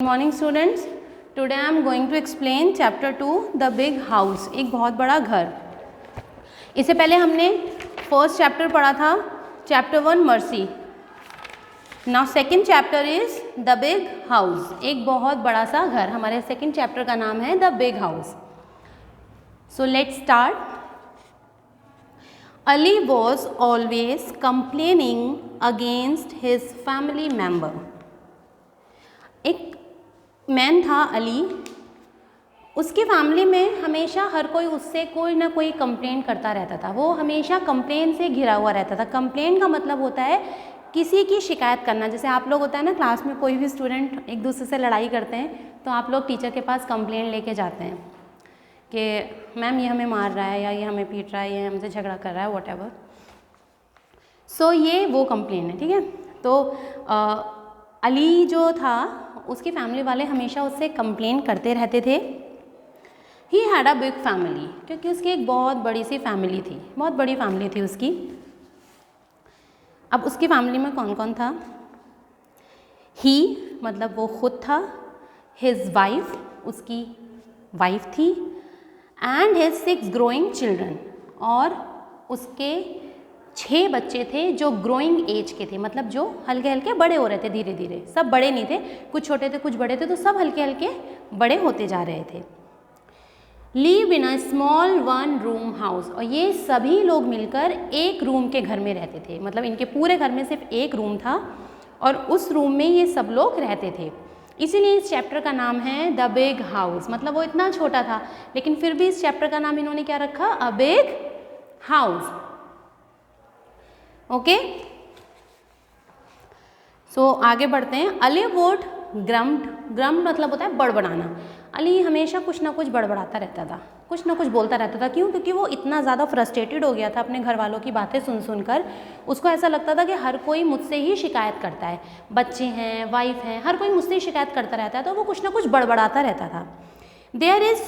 Good morning students. Today I am going to explain chapter 2 the big house. एक बहुत बड़ा घर. इससे पहले हमने फर्स्ट चैप्टर पढ़ा था chapter 1 mercy. Now second chapter is the big house. एक बहुत बड़ा सा घर. हमारे सेकेंड चैप्टर का नाम है the big house. So let's start. Ali was always complaining against his family member. एक मैन था अली. उसकी फैमिली में हमेशा हर कोई उससे कोई ना कोई कंप्लेंट करता रहता था. वो हमेशा कंप्लेन से घिरा हुआ रहता था. कंप्लेन का मतलब होता है किसी की शिकायत करना. जैसे आप लोग होता है ना, क्लास में कोई भी स्टूडेंट एक दूसरे से लड़ाई करते हैं तो आप लोग टीचर के पास कंप्लेन लेके जाते हैं कि मैम ये हमें मार रहा है या ये हमें पीट रहा है, ये हमसे झगड़ा कर रहा है, वॉट एवर. सो ये वो कंप्लेन है, ठीक है. तो अली जो था उसकी फैमिली वाले हमेशा उससे कंप्लेन करते रहते थे. He had a big family, क्योंकि उसकी एक बहुत बड़ी सी फैमिली थी. बहुत बड़ी फैमिली थी उसकी. अब उसकी फैमिली में कौन कौन था? ही मतलब वो खुद था, हिज वाइफ उसकी वाइफ थी, एंड हिज 6 ग्रोइंग चिल्ड्रन, और उसके 6 बच्चे थे जो ग्रोइंग एज के थे. मतलब जो हल्के हल्के बड़े हो रहे थे धीरे धीरे. सब बड़े नहीं थे, कुछ छोटे थे कुछ बड़े थे, तो सब हल्के हल्के बड़े होते जा रहे थे. Live in a small 1 room house. और ये सभी लोग मिलकर एक रूम के घर में रहते थे. मतलब इनके पूरे घर में सिर्फ एक रूम था और उस रूम में ये सब लोग रहते थे. इसीलिए इस चैप्टर का नाम है द बिग हाउस. मतलब वो इतना छोटा था लेकिन फिर भी इस चैप्टर का नाम इन्होंने क्या रखा? A big house. ओके. सो आगे बढ़ते हैं. अली वुड ग्रम्ड मतलब होता है बड़बड़ाना. अली हमेशा कुछ ना कुछ बड़बड़ाता रहता था, कुछ ना कुछ बोलता रहता था. क्यों? क्योंकि वो इतना ज़्यादा फ्रस्ट्रेटेड हो गया था अपने घर वालों की बातें सुन सुनकर. उसको ऐसा लगता था कि हर कोई मुझसे ही शिकायत करता है. बच्चे हैं, वाइफ हैं, हर कोई मुझसे ही शिकायत करता रहता है. तो वो कुछ ना कुछ बड़बड़ाता रहता था. There is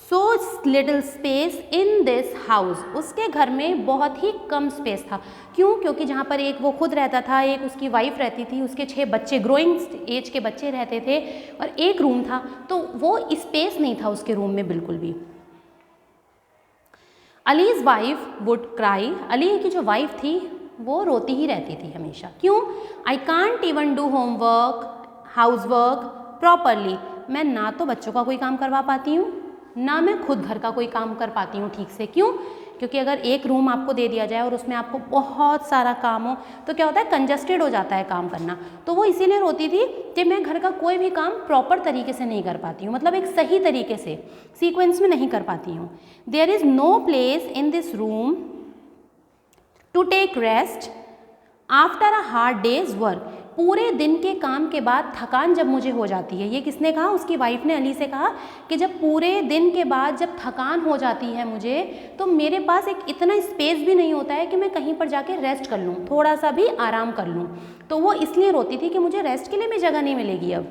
so little space in this house. उसके घर में बहुत ही कम स्पेस था. क्यों? क्योंकि जहाँ पर एक वो खुद रहता था, एक उसकी वाइफ रहती थी, उसके 6 बच्चे ग्रोइंग एज के बच्चे रहते थे और एक रूम था. तो वो स्पेस नहीं था उसके रूम में बिल्कुल भी. Allies wife would cry. Ali की जो वाइफ थी वो रोती ही रहती थी हमेशा. क्यों? I can't even do homework house work properly. मैं ना तो बच्चों का कोई काम करवा पाती हूँ, ना मैं खुद घर का कोई काम कर पाती हूँ ठीक से. क्यों? क्योंकि अगर एक रूम आपको दे दिया जाए और उसमें आपको बहुत सारा काम हो तो क्या होता है, कंजस्टेड हो जाता है काम करना. तो वो इसीलिए रोती थी कि मैं घर का कोई भी काम प्रॉपर तरीके से नहीं कर पाती हूँ. मतलब एक सही तरीके से सीक्वेंस में नहीं कर पाती हूँ. There is no place in this room to take rest after a hard day's work. पूरे दिन के काम के बाद थकान जब मुझे हो जाती है. ये किसने कहा? उसकी वाइफ ने अली से कहा कि जब पूरे दिन के बाद जब थकान हो जाती है मुझे, तो मेरे पास एक इतना स्पेस भी नहीं होता है कि मैं कहीं पर जाके रेस्ट कर लूँ, थोड़ा सा भी आराम कर लूँ. तो वो इसलिए रोती थी कि मुझे रेस्ट के लिए भी जगह नहीं मिलेगी अब.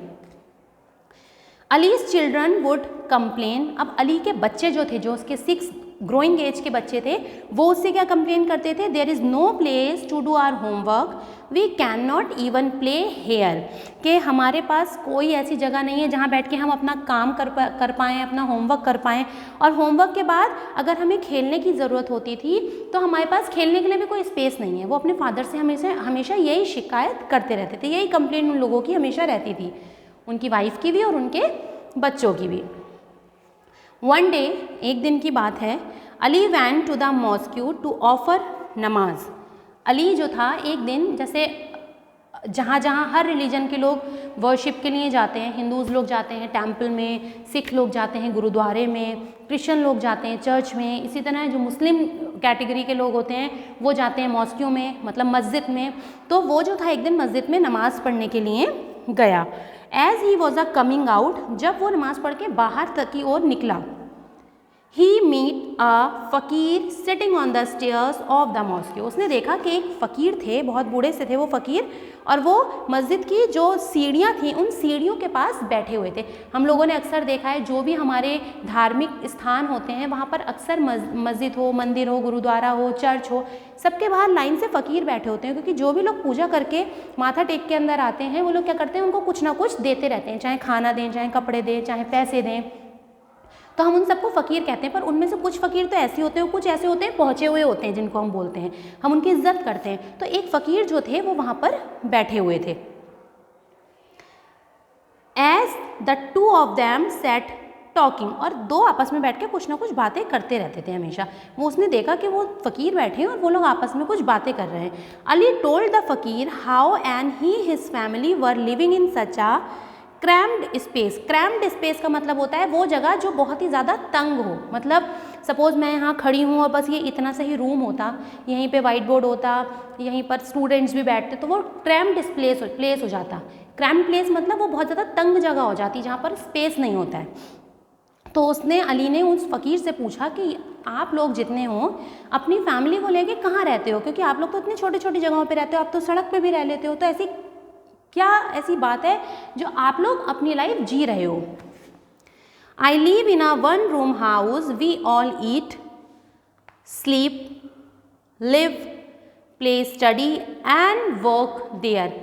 Allies children would complain. अब अली के बच्चे जो थे, जो उसके 6 ग्रोइंग एज के बच्चे थे, वो उससे क्या कंप्लेन करते थे? There is no place to do our homework, we can not even play here. कि हमारे पास कोई ऐसी जगह नहीं है जहाँ बैठ के हम अपना काम कर पाएँ, अपना होमवर्क कर पाएँ. और होमवर्क के बाद अगर हमें खेलने की ज़रूरत होती थी तो हमारे पास खेलने के लिए भी कोई स्पेस नहीं है. वो अपने फादर से हमेशा यही शिकायत करते रहते थे. यही कंप्लेन उन लोगों की हमेशा रहती थी, उनकी वाइफ की भी और उनके बच्चों की भी. वन डे, एक दिन की बात है, Ali went to the mosque to offer namaz. Ali जो था एक दिन, जैसे जहाँ जहाँ हर रिलीजन के लोग वर्शिप के लिए जाते हैं, हिंदूज़ लोग जाते हैं टेम्पल में, सिख लोग जाते हैं गुरुद्वारे में, क्रिश्चियन लोग जाते हैं चर्च में, इसी तरह जो मुस्लिम कैटेगरी के लोग होते हैं वो जाते हैं मॉस्क्यू में, मतलब मस्जिद में. तो वो जो था एक दिन मस्जिद में नमाज़ पढ़ने के लिए गया. As he was a coming out, जब वो नमाज़ पढ़ के बाहर तक की ओर निकला, ही मीट अ फ़कीर sitting on the stairs of the mosque. उसने देखा कि एक फ़कीर थे, बहुत बूढ़े से थे वो फ़कीर, और वो मस्जिद की जो सीढ़ियाँ थी उन सीढ़ियों के पास बैठे हुए थे। हम लोगों ने अक्सर देखा है जो भी हमारे धार्मिक स्थान होते हैं वहाँ पर अक्सर मस्जिद हो, मंदिर हो, गुरुद्वारा हो, चर्च हो, सबके बाहर लाइन से फ़कीर बैठे होते हैं, क्योंकि जो भी लोग पूजा करके माथा टेक के अंदर आते हैं वो लोग क्या करते हैं, उनको कुछ ना कुछ देते रहते हैं, चाहे खाना दें, चाहे कपड़े दें, चाहे पैसे दें। तो हम उन सबको फ़कीर कहते हैं, पर उनमें से कुछ फ़कीर तो ऐसे होते हैं, कुछ ऐसे होते हैं पहुँचे हुए होते हैं जिनको हम बोलते हैं, हम उनकी इज्जत करते हैं। तो एक फ़कीर जो थे वो वहाँ पर बैठे हुए थे। As the two of them sat talking, और दो आपस में बैठ के कुछ ना कुछ बातें करते रहते थे हमेशा। वो उसने देखा कि वो फ़कीर बैठे हैं और वो लोग आपस में कुछ बातें कर रहे हैं। Ali told the fakir how and he his family were living in such a cramped space. Cramped space का मतलब होता है वो जगह जो बहुत ही ज़्यादा तंग हो। मतलब सपोज़ मैं यहाँ खड़ी हूँ और बस ये इतना सा ही रूम होता, यहीं पे वाइट बोर्ड होता, यहीं पर स्टूडेंट्स भी बैठते, तो वो क्रैम्ड प्लेस हो जाता। क्रैम्ड प्लेस मतलब वो बहुत ज़्यादा तंग जगह हो जाती जहाँ पर स्पेस नहीं होता है। तो उसने अली ने उस फ़कीर से पूछा कि आप लोग जितने हो अपनी फैमिली को लेके कहाँ रहते हो, क्योंकि आप लोग तो इतनी छोटी छोटी जगहों पे रहते हो, आप तो सड़क पे भी रह लेते हो, तो ऐसी क्या ऐसी बात है जो आप लोग अपनी लाइफ जी रहे हो। I live in a one room house, we all eat, sleep, live, play, study and work there.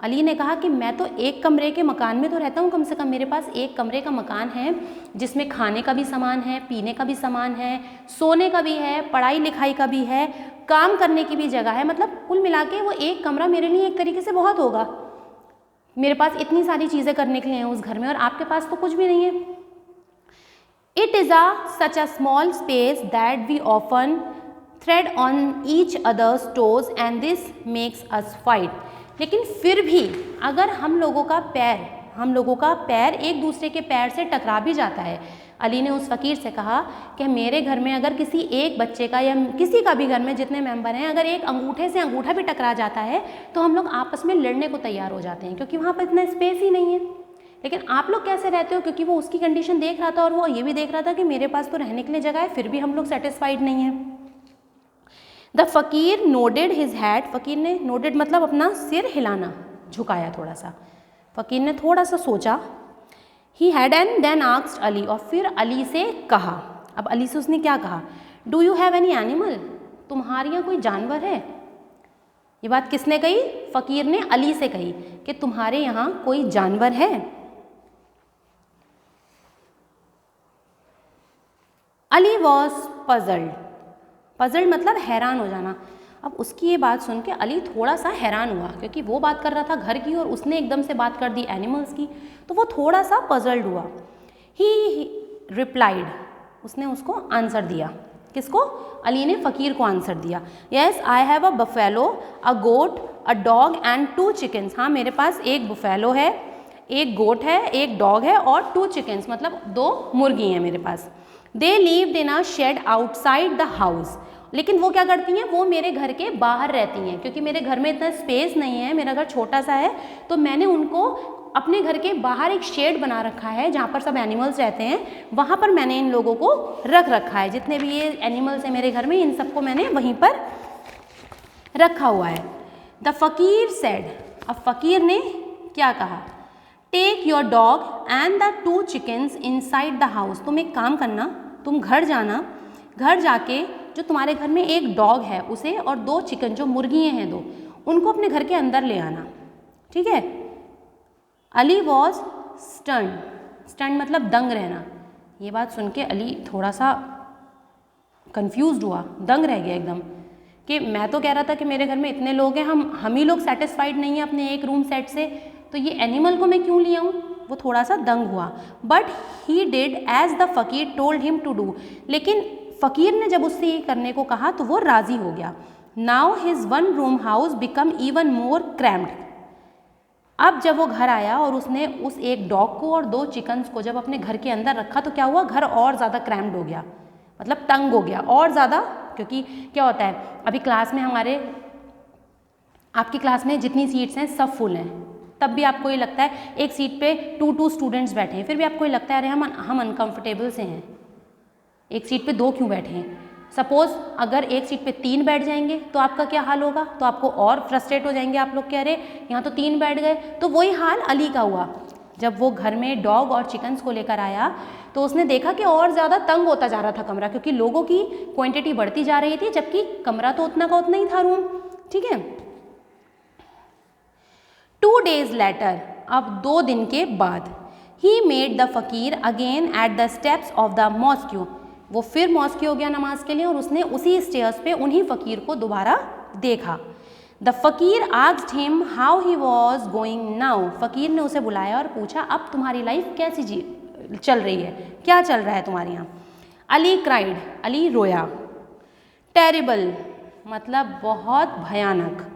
Ali ने कहा कि मैं तो एक कमरे के मकान में तो रहता हूँ, कम से कम मेरे पास एक कमरे का मकान है जिसमें खाने का भी सामान है, पीने का भी सामान है, सोने का भी है, पढ़ाई लिखाई का भी है, काम करने की भी जगह है। मतलब कुल मिला के वो एक कमरा मेरे लिए एक तरीके से बहुत होगा। मेरे पास इतनी सारी चीज़ें करने के लिए हैं उस घर में, और आपके पास तो कुछ भी नहीं है। It is such a small space that we often tread on each others toes and this makes us fight. लेकिन फिर भी अगर हम लोगों का पैर एक दूसरे के पैर से टकरा भी जाता है, अली ने उस फ़कीर से कहा कि मेरे घर में अगर किसी एक बच्चे का या किसी का भी घर में जितने मेंबर हैं, अगर एक अंगूठे से अंगूठा भी टकरा जाता है तो हम लोग आपस में लड़ने को तैयार हो जाते हैं, क्योंकि वहाँ पर इतना स्पेस ही नहीं है। लेकिन आप लोग कैसे रहते हो, क्योंकि वो उसकी कंडीशन देख रहा था और वो ये भी देख रहा था कि मेरे पास तो रहने के लिए जगह है, फिर भी हम लोग सेटिस्फाइड नहीं हैं। द फ़कीर नोडेड हिज हेड, फ़कीर ने नोडेड मतलब अपना सिर हिलाना, झुकाया थोड़ा सा। फ़कीर ने थोड़ा सा सोचा। He had and then asked Ali, और फिर अली से कहा। अब अली से उसने क्या कहा, do you have any animal, तुम्हारे यहाँ कोई जानवर है। ये बात किसने कही, फ़कीर ने अली से कही कि तुम्हारे यहाँ कोई जानवर है। अली वॉज पजल्ड, पजल्ड मतलब हैरान हो जाना। अब उसकी ये बात सुन के अली थोड़ा सा हैरान हुआ, क्योंकि वो बात कर रहा था घर की और उसने एकदम से बात कर दी एनिमल्स की, तो वो थोड़ा सा पजल्ड हुआ। ही रिप्लाइड, उसने उसको आंसर दिया। किसको, अली ने फ़कीर को आंसर दिया। Yes I have a buffalo, a goat, a dog and 2 chickens. हाँ मेरे पास एक बफेलो है, एक गोट है, एक डॉग है और 2 चिकन्स मतलब 2 मुर्गी हैं मेरे पास। They lived in a shed outside the house, लेकिन वो क्या करती हैं, वो मेरे घर के बाहर रहती हैं, क्योंकि मेरे घर में इतना स्पेस नहीं है, मेरा घर छोटा सा है, तो मैंने उनको अपने घर के बाहर एक शेड बना रखा है जहाँ पर सब एनिमल्स रहते हैं, वहाँ पर मैंने इन लोगों को रख रखा है। जितने भी ये एनिमल्स हैं मेरे घर में, इन सबको मैंने वहीं पर रखा हुआ है। द फ़कीर सेड, अब फ़कीर ने क्या कहा, take your dog and the 2 chickens inside the house. तुम एक काम करना, तुम घर जाना, घर जाके जो तुम्हारे घर में एक डॉग है उसे और 2 चिकन जो मुर्गियाँ हैं 2, उनको अपने घर के अंदर ले आना, ठीक है। अली वॉज स्टन, स्टन मतलब दंग रहना। ये बात सुन के अली थोड़ा सा कंफ्यूज्ड हुआ, दंग रह गया एकदम, कि मैं तो कह रहा था कि मेरे घर में इतने लोग हैं, हम ही लोग सेटिस्फाइड नहीं हैं अपने एक रूम सेट से, तो ये एनिमल को मैं क्यों ले आऊँ। वो थोड़ा सा दंग हुआ। But he did as the fakir told him to do, लेकिन फ़कीर ने जब उससे ये करने को कहा तो वो राज़ी हो गया। Now his 1 room house become even more crammed. अब जब वो घर आया और उसने उस एक डॉग को और 2 चिकन्स को जब अपने घर के अंदर रखा तो क्या हुआ, घर और ज़्यादा क्रैम्ड हो गया, मतलब तंग हो गया और ज़्यादा। क्योंकि क्या होता है, अभी क्लास में हमारे, आपकी क्लास में जितनी सीट्स हैं सब फुल हैं, तब भी आपको ये लगता है एक सीट पे 2 स्टूडेंट्स बैठे हैं, फिर भी आपको ये लगता है अरे हम अनकंफर्टेबल से हैं, एक सीट पे 2 क्यों बैठे हैं? सपोज अगर एक सीट पे 3 बैठ जाएंगे तो आपका क्या हाल होगा? तो आपको और फ्रस्ट्रेट हो जाएंगे आप लोग कि अरे यहाँ तो 3 बैठ गए। तो वही हाल अली का हुआ। जब वो घर में डॉग और चिकन्स को लेकर आया तो उसने देखा कि और ज़्यादा तंग होता जा रहा था कमरा, क्योंकि लोगों की क्वांटिटी बढ़ती जा रही थी, जबकि कमरा तो उतना का उतना ही था रूम। ठीक है। 2 days later, अब 2 दिन के बाद, ही मेड द फ़कीर again at the steps of the mosque, वो फिर मॉस्क्यू हो गया नमाज के लिए और उसने उसी स्टेयर्स पे उन्हीं फ़कीर को दोबारा देखा। द फ़कीर asked him how he was going now, फ़कीर ने उसे बुलाया और पूछा अब तुम्हारी लाइफ कैसी चल रही है, क्या चल रहा है तुम्हारे यहाँ? अली क्राइड, अली रोया। टेरिबल मतलब बहुत भयानक।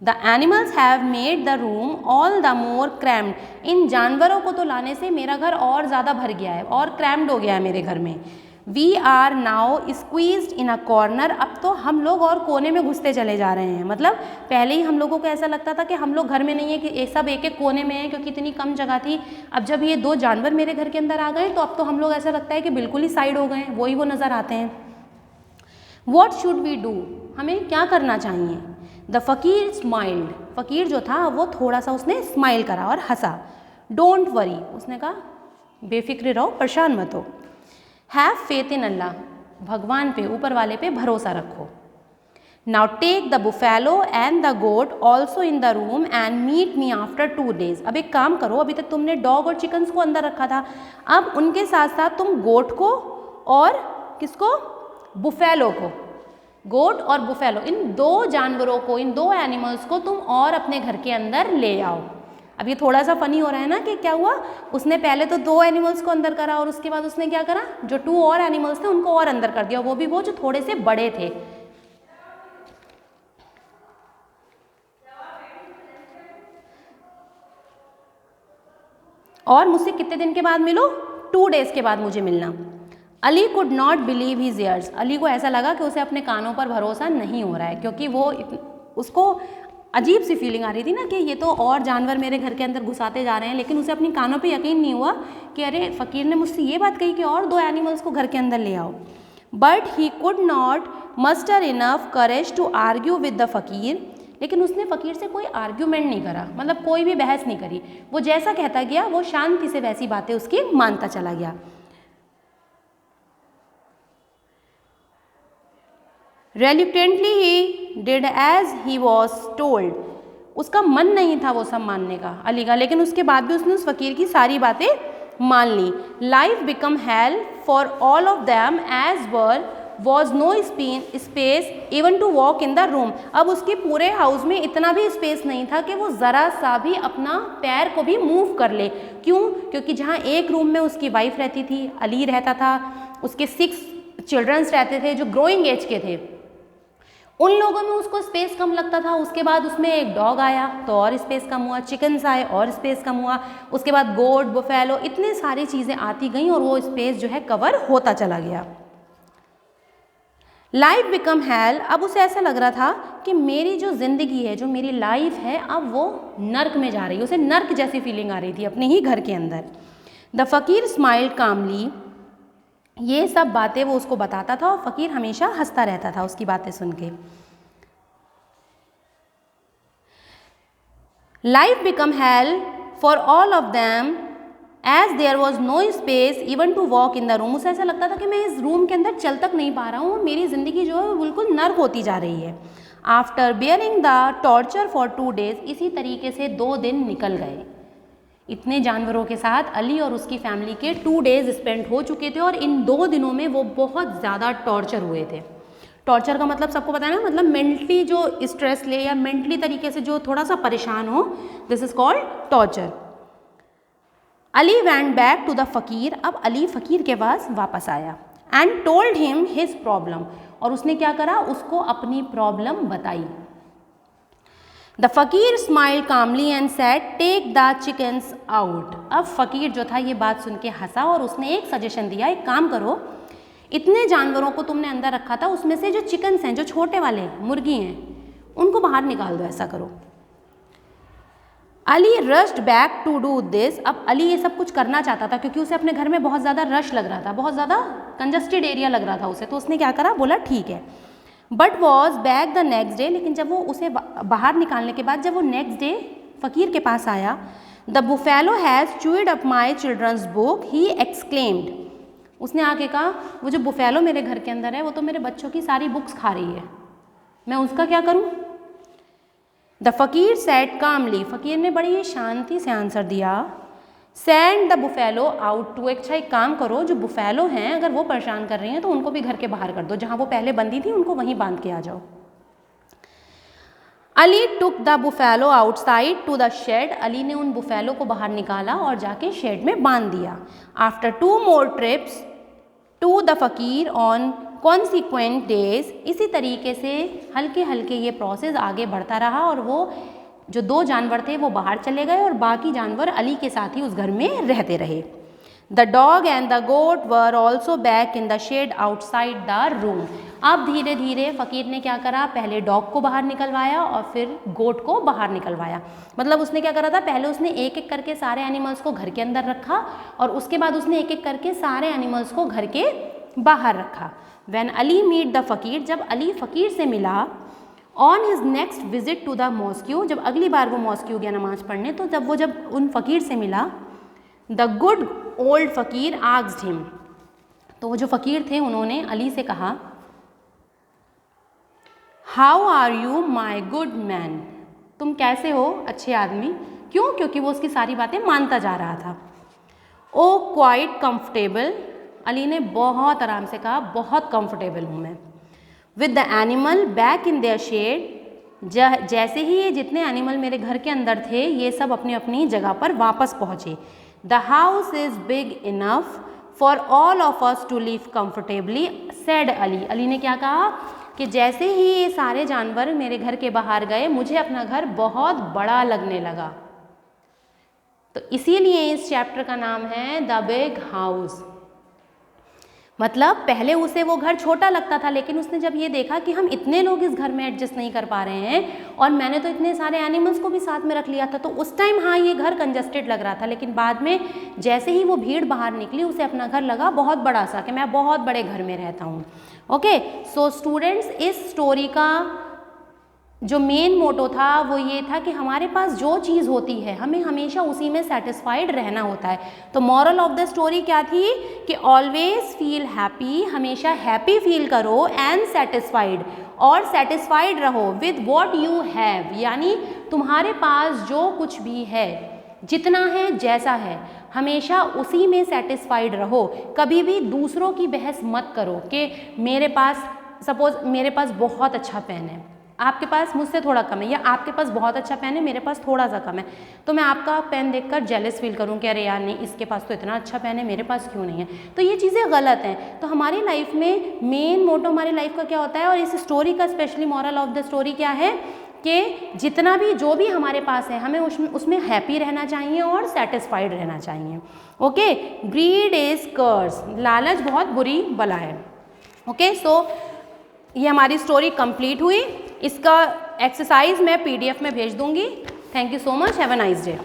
The animals have made the room all the more crammed, इन जानवरों को तो लाने से मेरा घर और ज़्यादा भर गया है और क्रैम्ड हो गया है मेरे घर में। We are now squeezed in a corner, अब तो हम लोग और कोने में घुसते चले जा रहे हैं। मतलब पहले ही हम लोगों को ऐसा लगता था कि हम लोग घर में नहीं है, कि सब एक एक कोने में है क्योंकि इतनी कम जगह थी। अब जब ये 2 जानवर मेरे घर के अंदर आ गए तो अब तो हम लोग ऐसा लगता है कि बिल्कुल ही साइड हो गए हैं, वही वो नज़र आते हैं। वॉट शुड वी डू, हमें क्या करना चाहिए? द फ़कीर स्माइल्ड, फ़कीर जो था वो थोड़ा सा उसने स्माइल करा और हंसा। डोंट वरी, उसने कहा बेफिक्र रहो, परेशान मत हो। हैव फेथ इन अल्लाह, भगवान पे, ऊपर वाले पे भरोसा रखो। Now take the buffalo and the goat also in the room and meet me after 2 days, अब एक काम करो, अभी तक तुमने डॉग और चिकन्स को अंदर रखा था, अब उनके साथ साथ तुम गोट को और किसको, बुफेलो को, गोट और बुफेलो, इन 2 जानवरों को, इन 2 एनिमल्स को तुम और अपने घर के अंदर ले आओ। अब ये थोड़ा सा फनी हो रहा है ना कि क्या हुआ, उसने पहले तो 2 एनिमल्स को अंदर करा और उसके बाद उसने क्या करा, जो 2 और एनिमल्स थे उनको और अंदर कर दिया, वो भी वो जो थोड़े से बड़े थे। और मुझसे कितने दिन के बाद मिलो? 2 days के बाद मुझे मिलना। Ali could not believe his years, Ali को ऐसा लगा कि उसे अपने कानों पर भरोसा नहीं हो रहा है, क्योंकि वो उसको अजीब सी फीलिंग आ रही थी ना कि ये तो और जानवर मेरे घर के अंदर घुसाते जा रहे हैं, लेकिन उसे अपनी कानों पे यकीन नहीं हुआ कि अरे फ़कीर ने मुझसे ये बात कही कि और 2 एनिमल्स को घर के अंदर ले आओ। But he could not muster enough courage to argue with the fakir, लेकिन उसने फ़कीर से कोई आर्ग्यूमेंट नहीं करा, मतलब कोई भी बहस नहीं करी। वो जैसा कहता गया वो शांति से वैसी बातें उसकी मानता चला गया। Reluctantly he did as he was told, उसका मन नहीं था वो सब मानने का अली का, लेकिन उसके बाद भी उसने उस फ़कीर की सारी बातें मान ली। Life become hell for all of them as well, was no space even to walk in the room, अब उसके पूरे हाउस में इतना भी स्पेस नहीं था कि वो ज़रा सा भी अपना पैर को भी मूव कर ले। क्यों? क्योंकि जहाँ एक रूम में उसकी वाइफ रहती थी, अली रहता था, उसके 6 चिल्ड्रंस रहते थे जो ग्रोइंग एज के थे, उन लोगों में उसको स्पेस कम लगता था। उसके बाद उसमें एक डॉग आया तो और स्पेस कम हुआ, चिकन्स आए और स्पेस कम हुआ, उसके बाद गोट, बुफेलो, इतनी सारी चीज़ें आती गईं और वो स्पेस जो है कवर होता चला गया। लाइफ बिकम हेल, अब उसे ऐसा लग रहा था कि मेरी जो ज़िंदगी है, जो मेरी लाइफ है, अब वो नर्क में जा रही है। उसे नर्क जैसी फीलिंग आ रही थी अपने ही घर के अंदर। द फ़कीर स्माइल्ड कामली, ये सब बातें वो उसको बताता था और फ़कीर हमेशा हंसता रहता था उसकी बातें सुन के। Life become hell for all of them as there was no space even to walk in the room, उसे ऐसा लगता था कि मैं इस रूम के अंदर चल तक नहीं पा रहा हूँ, मेरी ज़िंदगी जो है वो बिल्कुल नर्क होती जा रही है। After bearing the torture for 2 days, इसी तरीके से 2 दिन निकल गए। इतने जानवरों के साथ अली और उसकी फैमिली के 2 days स्पेंड हो चुके थे और इन 2 दिनों में वो बहुत ज़्यादा टॉर्चर हुए थे। टॉर्चर का मतलब सबको पता है ना, मतलब मेंटली जो स्ट्रेस ले या मेंटली तरीके से जो थोड़ा सा परेशान हो, this is called torture. Ali went back to the fakir, अब अली फ़कीर के पास वापस आया। And told him his problem, और उसने क्या करा, उसको अपनी प्रॉब्लम बताई। The fakir smile calmly and said take the chickens out, अब फ़कीर जो था ये बात सुन के हंसा और उसने एक सजेशन दिया, एक काम करो, इतने जानवरों को तुमने अंदर रखा था, उसमें से जो चिकन्स हैं, जो छोटे वाले मुर्गी हैं, उनको बाहर निकाल दो, ऐसा करो। Ali rushed back to do this. अब अली ये सब कुछ करना चाहता था क्योंकि उसे अपने घर में बहुत ज़्यादा रश लग रहा था, बहुत ज़्यादा कंजस्टेड एरिया लग रहा था उसे, तो उसने क्या करा, बोला ठीक है। But was back the next day, लेकिन जब वो उसे बाहर निकालने के बाद जब वो नेक्स्ट डे फ़कीर के पास आया, the buffalo has chewed up my children's book, he exclaimed. उसने आके कहा वो जो बुफेलो मेरे घर के अंदर है वो तो मेरे बच्चों की सारी बुक्स खा रही है, मैं उसका क्या करूं? द फ़कीर सेड कामली, फ़कीर ने बड़ी ही शांति से आंसर दिया, send the buffalo out to, अच्छा एक काम करो, जो बुफेलो हैं अगर वो परेशान कर रही हैं तो उनको भी घर के बाहर कर दो, जहाँ वो पहले बंदी थी उनको वहीं बांध के आ जाओ। Ali took the buffalo outside to the shed, Ali ने उन बुफेलो को बाहर निकाला और जाके शेड में बांध दिया। After 2 more trips to the fakir on consequent days, इसी तरीके से हल्के हल्के ये प्रोसेस आगे बढ़ता रहा और वो जो 2 जानवर थे वो बाहर चले गए और बाकी जानवर अली के साथ ही उस घर में रहते रहे। The dog and the goat were also back in the shed outside the room. अब धीरे धीरे फ़कीर ने क्या करा, पहले डॉग को बाहर निकलवाया और फिर गोट को बाहर निकलवाया। मतलब उसने क्या करा था, पहले उसने एक एक करके सारे एनिमल्स को घर के अंदर रखा और उसके बाद उसने एक एक करके सारे एनिमल्स को घर के बाहर रखा। व्हेन अली मीट द फ़कीर, जब अली फ़कीर से मिला, on his next visit to the mosque, जब अगली बार वो मॉस्क्यू गया नमाज़ पढ़ने, तो जब उन फ़कीर से मिला, the good old fakir asked him, तो वो जो फ़कीर थे उन्होंने अली से कहा, how are you my good man, तुम कैसे हो अच्छे आदमी। क्यों? क्योंकि वो उसकी सारी बातें मानता जा रहा था। ओ क्वाइट कंफर्टेबल, अली ने बहुत आराम से कहा, बहुत कंफर्टेबल हूँ मैं। With the animal back in their shed, जैसे ही ये जितने एनिमल मेरे घर के अंदर थे ये सब अपनी अपनी जगह पर वापस पहुँचे। The house is big enough for all of us to live comfortably, said Ali. Ali ने क्या कहा कि जैसे ही ये सारे जानवर मेरे घर के बाहर गए मुझे अपना घर बहुत बड़ा लगने लगा। तो इसीलिए इस चैप्टर का नाम है द बिग हाउस। मतलब पहले उसे वो घर छोटा लगता था, लेकिन उसने जब ये देखा कि हम इतने लोग इस घर में एडजस्ट नहीं कर पा रहे हैं और मैंने तो इतने सारे एनिमल्स को भी साथ में रख लिया था, तो उस टाइम हाँ ये घर कंजस्टेड लग रहा था, लेकिन बाद में जैसे ही वो भीड़ बाहर निकली उसे अपना घर लगा बहुत बड़ा सा, कि मैं बहुत बड़े घर में रहता हूँ। ओके, सो स्टूडेंट्स, इस स्टोरी का जो मेन मोटो था वो ये था कि हमारे पास जो चीज़ होती है हमें हमेशा उसी में सेटिस्फाइड रहना होता है। तो मॉरल ऑफ द स्टोरी क्या थी कि ऑलवेज फील हैप्पी, हमेशा हैप्पी फील करो, एंड सेटिस्फाइड, और सेटिस्फाइड रहो विद व्हाट यू हैव, यानी तुम्हारे पास जो कुछ भी है, जितना है, जैसा है, हमेशा उसी में सेटिस्फाइड रहो। कभी भी दूसरों की बहस मत करो कि मेरे पास, सपोज मेरे पास बहुत अच्छा पेन है, आपके पास मुझसे थोड़ा कम है, या आपके पास बहुत अच्छा पेन है मेरे पास थोड़ा सा कम है, तो मैं आपका पेन देखकर जेलस फील करूं कि अरे यार नहीं, इसके पास तो इतना अच्छा पेन है, मेरे पास क्यों नहीं है। तो ये चीज़ें गलत हैं। तो हमारी लाइफ में मेन मोटो हमारी लाइफ का क्या होता है, और इस स्टोरी का specially moral of the story क्या है कि जितना भी जो भी हमारे पास है हमें उसमें हैप्पी रहना चाहिए और सेटिस्फाइड रहना चाहिए। ओके, ग्रीड इज कर्स, लालच बहुत बुरी बला है। ओके, सो ये हमारी स्टोरी कंप्लीट हुई। इसका एक्सरसाइज मैं PDF में भेज दूंगी। Thank you so much, have a nice day.